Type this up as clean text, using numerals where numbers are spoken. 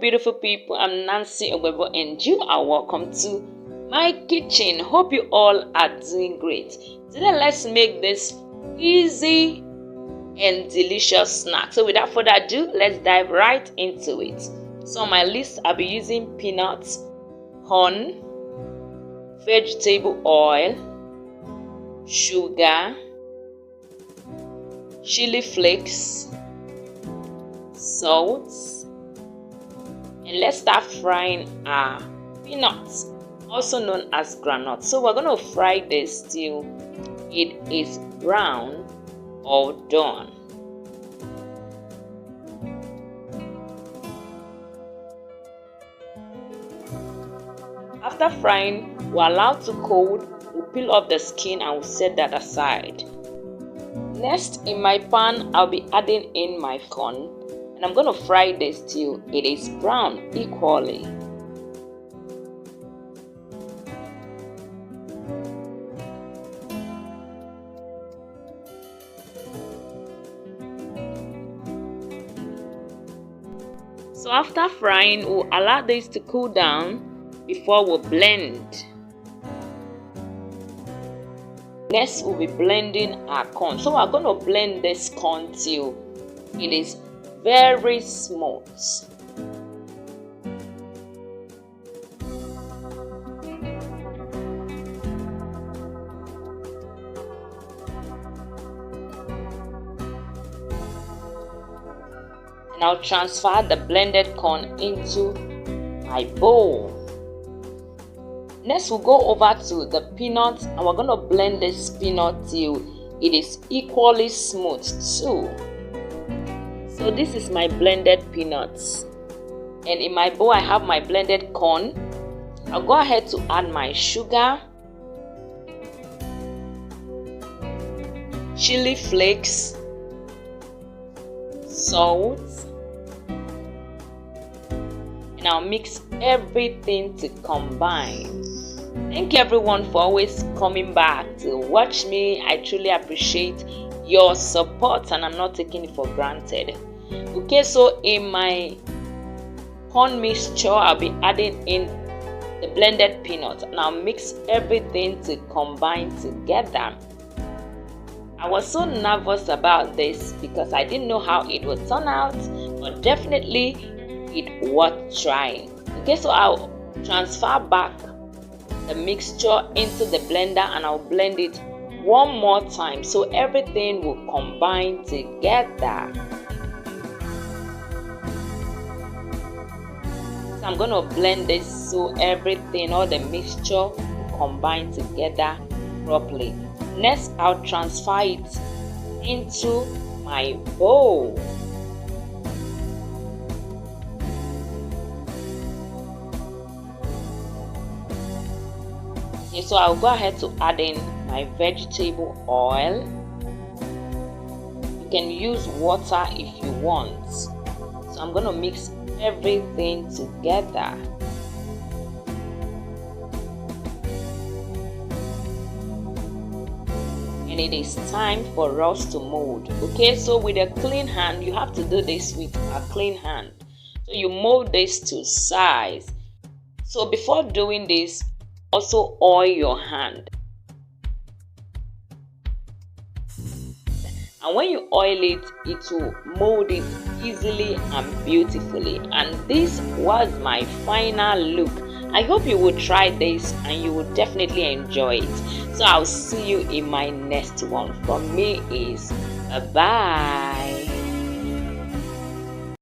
beautiful people, I'm Nancy Ogbebo and you are welcome to my kitchen. Hope you all are doing great. Today let's make this easy and delicious snack. So without further ado, let's dive right into it. So on my list, I'll be using peanuts, corn, vegetable oil, sugar, chili flakes, salt, and let's start frying our peanuts, also known as groundnuts. So we're going to fry this till it is brown or done. After frying, we'll allow to cool. We'll peel off the skin and we'll set that aside. Next, in my pan, I'll be adding in my corn, and I'm going to fry this till it is brown equally. So after frying, we'll allow this to cool down before we blend. Next, we'll be blending our corn. So we're going to blend this corn till it is very smooth. And I'll transfer the blended corn into my bowl. Next, we'll go over to the peanuts and we're going to blend this peanut till it is equally smooth too. So this is my blended peanuts, and in my bowl I have my blended corn. I'll go ahead to add my sugar, chili flakes, salt, and I'll mix everything to combine. Thank you everyone for always coming back to watch me. I truly appreciate your support and I'm not taking it for granted. Okay, so in my corn mixture, I'll be adding in the blended peanut and I'll mix everything to combine together. I was so nervous about this because I didn't know how it would turn out, but definitely it worth trying. Okay, so I'll transfer back the mixture into the blender and I'll blend it one more time so everything will combine together. So I'm going to blend this so everything, all the mixture will combine together properly. Next, I'll transfer it into my bowl. Okay, so I'll go ahead to add in my vegetable oil. You can use water if you want. So I'm going to mix everything together. And it is time for us to mold. Okay, so with a clean hand, you have to do this with a clean hand. So you mold this to size. So before doing this, also oil your hand. And when you oil it, it will mold it easily and beautifully. And this was my final look. I hope you will try this and you will definitely enjoy it. So I'll see you in my next one. From me is bye-bye.